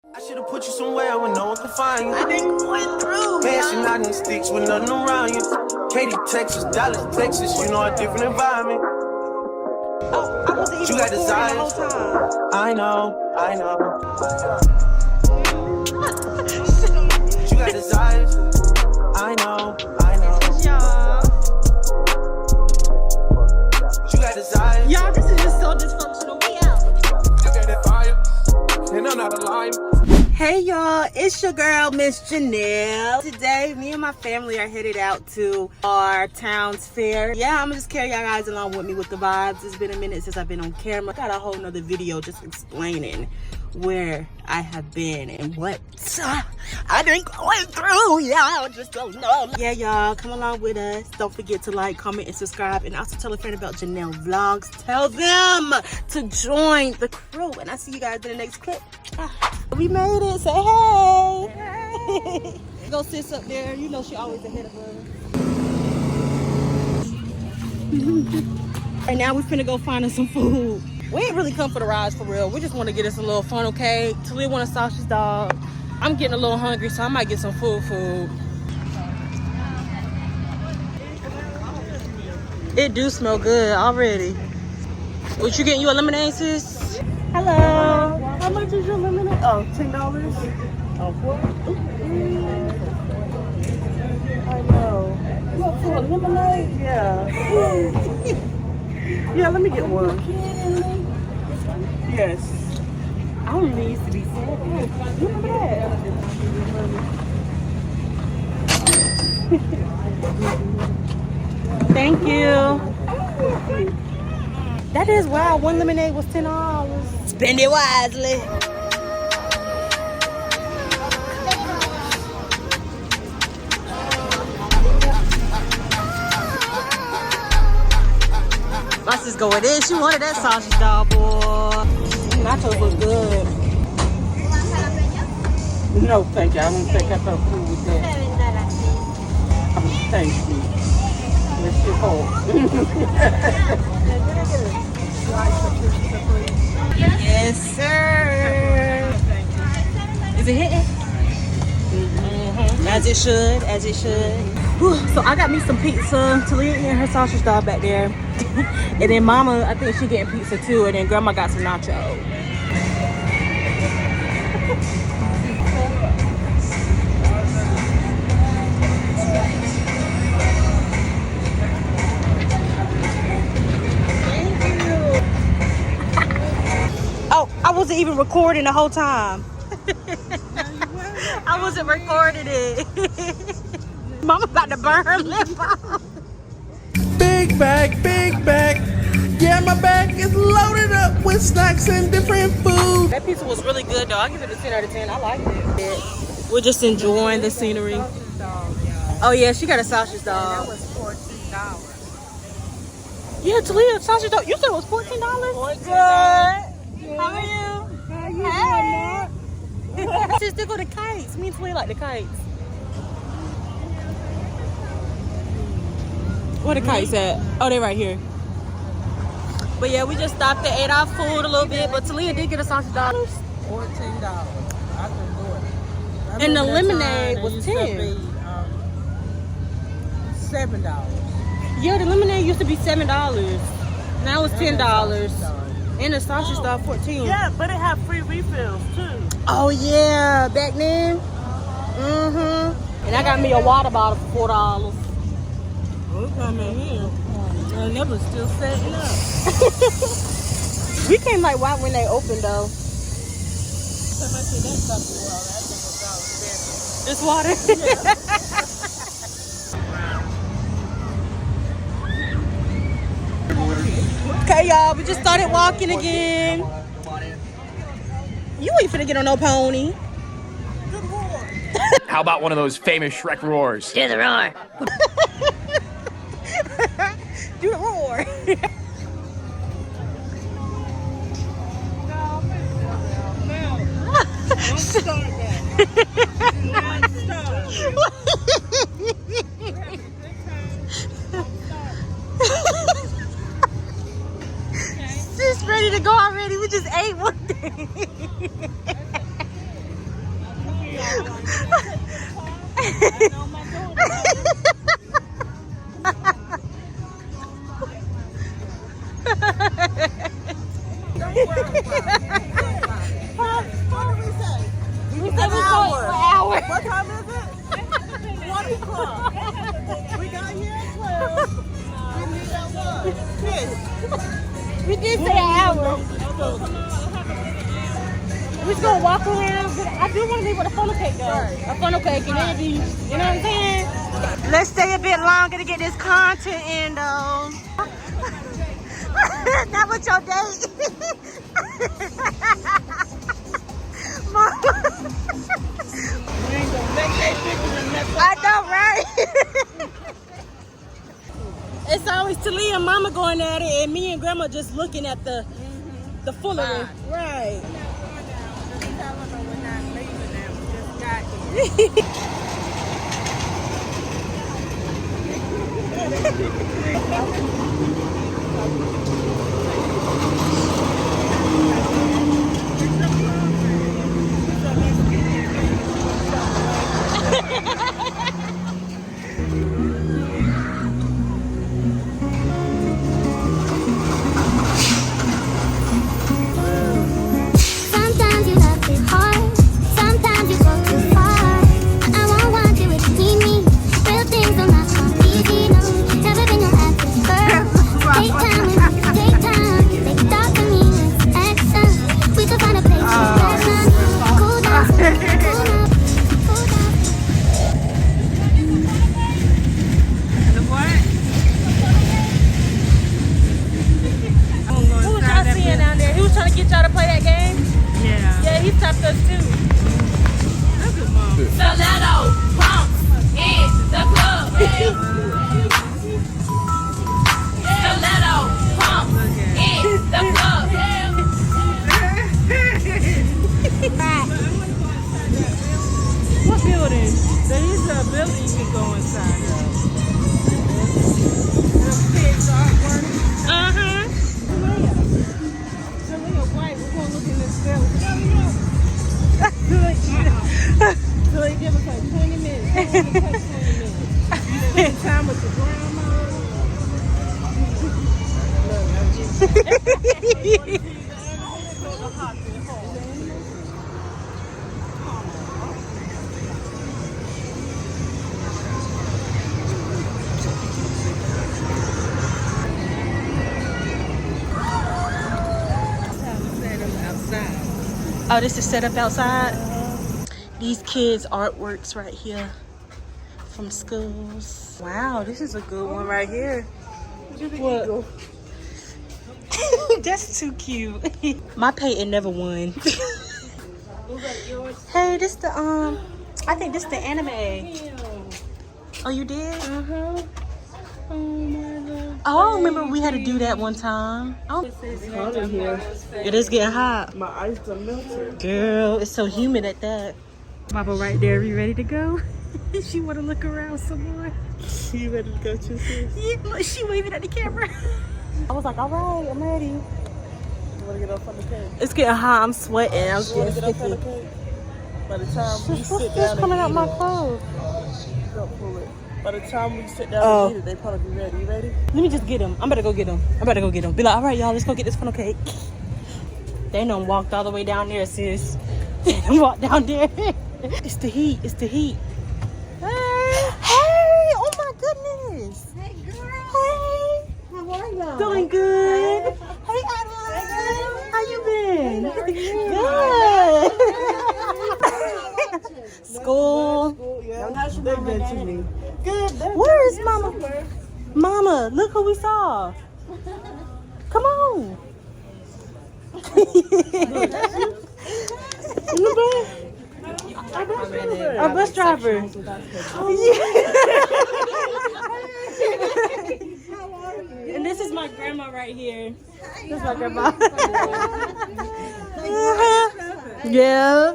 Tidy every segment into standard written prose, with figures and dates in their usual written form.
I should have put you somewhere where no one can find you. I've been going through. Mashing out in the sticks with nothing around you. Katy, Texas, Dallas, Texas, you know a different environment. Oh, I wasn't even recording the whole time. I know. You got desires. I know. Y'all. You got desires. Y'all, this is just so dysfunctional. We out. You got that fire, and I'm not a liar. Hey y'all, it's your girl Miss Janelle. Today me and my family are headed out to our town's fair. Yeah, I'm gonna just carry y'all guys along with me with the vibes. It's been a minute since I've been on camera. Got a whole nother video just explaining where I have been and what I've been going through. Y'all just don't know. Yeah, y'all, come along with us. Don't forget to like, comment, and subscribe, and also tell a friend about Janelle Vlogs. Tell them to join the crew, and I'll see you guys in the next clip. We made it. Say hey. Go sis up there. You know she always ahead of us. And now we finna go find us some food. We ain't really come for the rides for real. We just want to get us a little funnel cake. Talia want a sausage dog. I'm getting a little hungry, so I might get some food. It do smell good already. What you getting? You a lemonade, sis? Hello. How much is your lemonade? Oh, $10. Oh, what? I know. You want for a lemonade? Yeah. Yeah, let me get one. Yes. I don't even used to be sad. Remember that? Thank you. That is wild. One lemonade was $10. Spend it wisely. My sis going in. She wanted that sausage dog, boy. Nachos look good. No, thank you. I don't think I felt food with that. Thank you. Let's get home. Yes, sir. Is it hitting? Mm-hmm. As it should. Whew. So I got me some pizza. Talia and her sausage dog back there. And then Mama, I think she getting pizza too. And then Grandma got some nachos. Oh, I wasn't even recording the whole time. I wasn't recording it. Mama about to burn her lip off. Big bag. Yeah, my bag is loaded up with snacks and different food. That pizza was really good though. I give it a 10 out of 10. I liked it. We're just enjoying the scenery. Oh yeah, she got a sausage dog. That was $14. Yeah, Talia, sausage dog. You said it was $14? Good. How are you? Hey. Just to go to kites. Me and Talia like the kites. Where the kites at? Oh, they right here. But yeah, we just stopped and ate our food a little bit. But Talia did get a sausage dog. $14. I couldn't do it. And the lemonade was $10. $7. Yeah, the lemonade used to be $7. Now it's $10. And the sausage dog $14. Yeah, but it had free refills too. Oh yeah, back then. And I got me a water bottle for $4. We come in here, and it was still setting up. We came like right when they opened though. Time I see that stuff, This water. Okay, y'all, we just started walking again. You ain't finna get on no pony. How about one of those famous Shrek roars? Do the roar. Do the roar. Don't start that. Do not start. She's ready to go already. We just ate one thing. just gonna walk around. I do want to leave with a funnel cake though. A funnel cake and it'll be, you know what I'm saying? Let's stay a bit longer to get this content in though. Not with your date. Mama. I know, right? It's always Talia and Mama going at it, and me and Grandma just looking at the foolery. Right. Sometimes you love it hard, sometimes you go too far. I won't want you if you need me. Real things don't last long easy, no. Never been your average girl. Take time with me, take time. Take thought for me, it's action. We could find a place to rest on. Cool down, cool down, cool down. Who was y'all seeing down there? He was trying to get y'all to play that game? Yeah. Yeah, he stopped us too. Stiletto pumps in the club. Stiletto pumps in the club. What building? There is a building you can go inside of. The pigs are one. Uh-huh. Talia White, we're going to look in this building. So they give us like 20 minutes. It only takes 20 minutes. You spend time with your grandma. Oh, this is set up outside? These kids' artworks right here from schools. Wow, this is a good one right here. What? That's too cute. My painting never won. Hey, this the I think this the anime. Oh, you did? Uh-huh. Oh my God. Oh, remember we had to do that one time. Oh, It's hot in here. it is getting hot. My ice done melted. Girl, it's so humid at that. Baba right there, you ready to go? She want to look around some more. You ready to go to sis? Yeah, look, she waving at the camera. I was like, all right, I'm ready. You want to get up on the cake? It's getting hot, I'm sweating. I'm You want to getting get up on the sticky. cake? By the time we What's sit this down coming out and my eat it, clothes? don't pull it. By the time we sit down Oh. and eat it, they probably be ready. You ready? Let me just get them. I'm about to go get them. Be like, all right, y'all, let's go get this funnel cake. They done walked all the way down there, sis. They done walked down there. It's the heat. It's the heat. Hey! Oh my goodness! Hey, girl! Hey! How are y'all? Doing good. Hey, Adelaide. How you been? Good. School. Yeah. They've been to me. Good. Where is Mama? Mama, look who we saw. Come on. Our bus driver. And this is my grandma right here. This is my grandma. Yeah.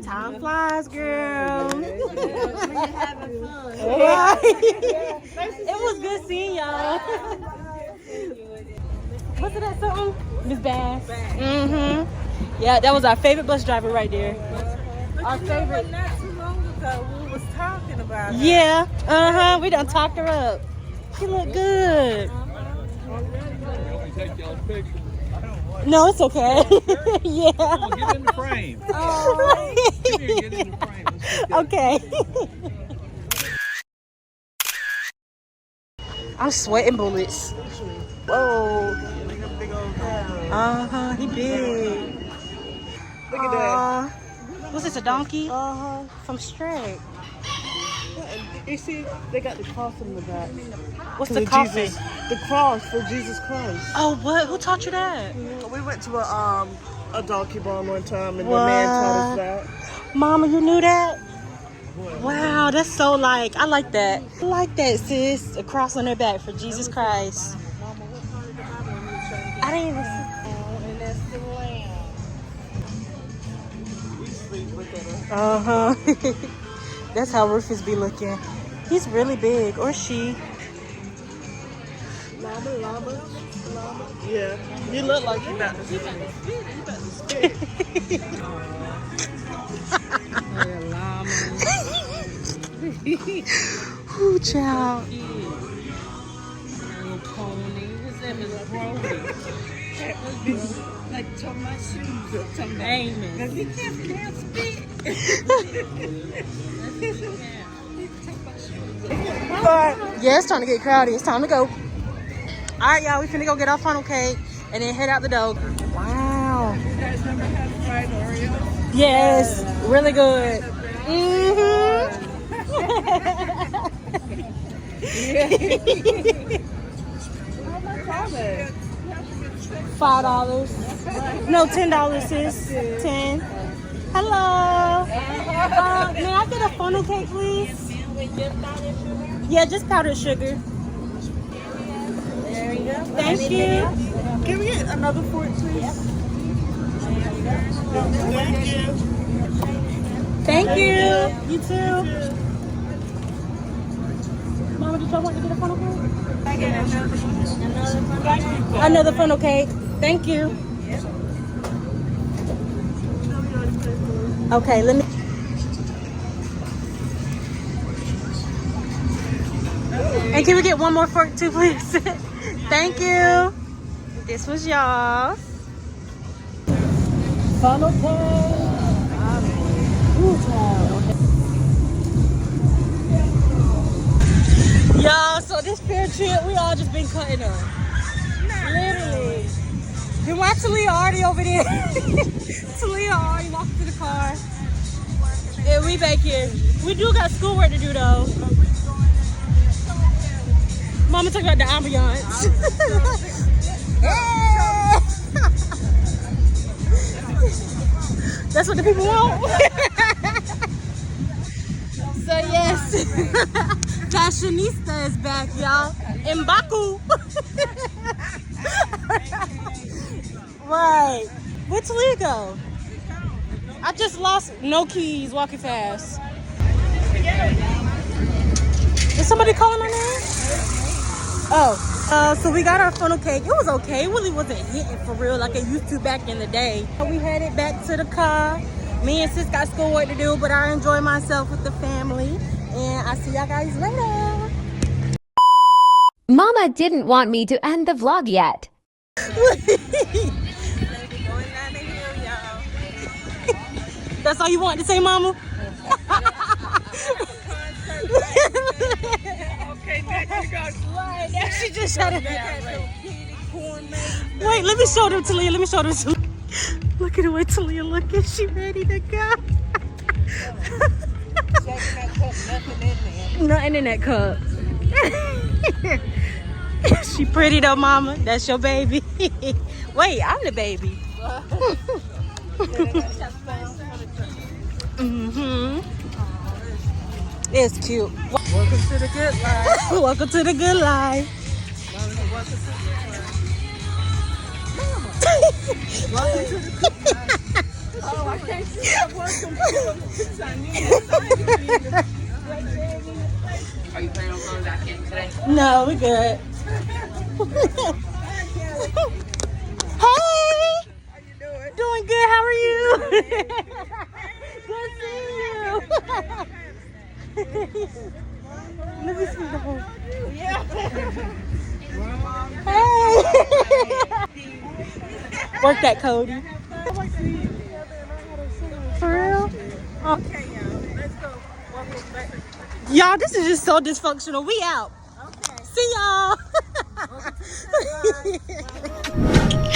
Time flies, girl. It was good seeing y'all. What's it at something? Miss Bass. Yeah, that was our favorite bus driver right there. Our favorite. Not too long ago, we was talking about it. Yeah, we done talked her up. She look good. No, it's okay. Yeah. Get in the frame. Get in the frame. Okay. I'm sweating bullets. Whoa. Uh-huh, he big. Look at that. What's this, a donkey? From Shrek. You see, they got the cross in the back. What's the coffin? Jesus, the cross for Jesus Christ. Oh, what? Who taught you that? We went to a donkey barn one time, and the man taught us that. Mama, you knew that? Wow, that's so like, I like that. I like that, sis. A cross on their back for Jesus Christ. I didn't even see. And that's the lamb. We sleep with it. Uh-huh. That's how Rufus be looking. He's really big, or she. Llama. Yeah, you look like you about to spit. You about to spit. Ooh, child. Like, turn my shoes up, turn my Amen. Cause he can't spit. Yeah, it's time to get crowded. It's time to go. All right, y'all. We finna go get our funnel cake and then head out the door. Wow. You guys never had fried Oreo? Yes, really good. $5. No, $10, sis. 10. Hello. May I get a funnel cake, please? Yeah, just powdered sugar. There you go. Thank you. Can we get another fork, please? Thank you. Thank you. You too. Mama, did y'all want to get a funnel cake? I get Another funnel cake. Thank you. Okay, let me. And can we get one more fork too, please? Thank you. This was y'all. Funnel cake. Y'all, so this fair trip, we all just been cutting up. Literally. Then why Talia already over there? Talia already walked to the car. And we back here. We do got schoolwork to do though. Mama talking about the ambiance. That's what the people want. So yes, Fashionista is back, y'all. In Baku. Right. Where'd Talia go? I just lost no keys walking fast. Is somebody calling my name? Oh. So we got our funnel cake. It was okay. It really wasn't hitting for real like it used to back in the day. We headed back to the car. Me and sis got schoolwork to do, but I enjoy myself with the family. And I'll see y'all guys later. Mama didn't want me to end the vlog yet. That's all you want to say, Mama? Okay, next you go. Right, now she just shut it. Wait, let me show them Talia. Let me show them Talia. Look at the way Talia looking. She ready to go. Nothing in that cup. She pretty though, Mama. That's your baby. Wait, I'm the baby. It's cute. Welcome to the good life. Welcome to the good life. Welcome to the good life. Oh, I can't see that welcome to Are you planning on going back in today? No, we good. Hey! How you doing? Doing good. How are you? Good seeing you. Let me see the whole. Hey! Work that, Cody. For real? Oh. Okay, y'all. Let's go. Welcome back. Y'all, this is just so dysfunctional. We out. Okay. See y'all. Welcome to the good life.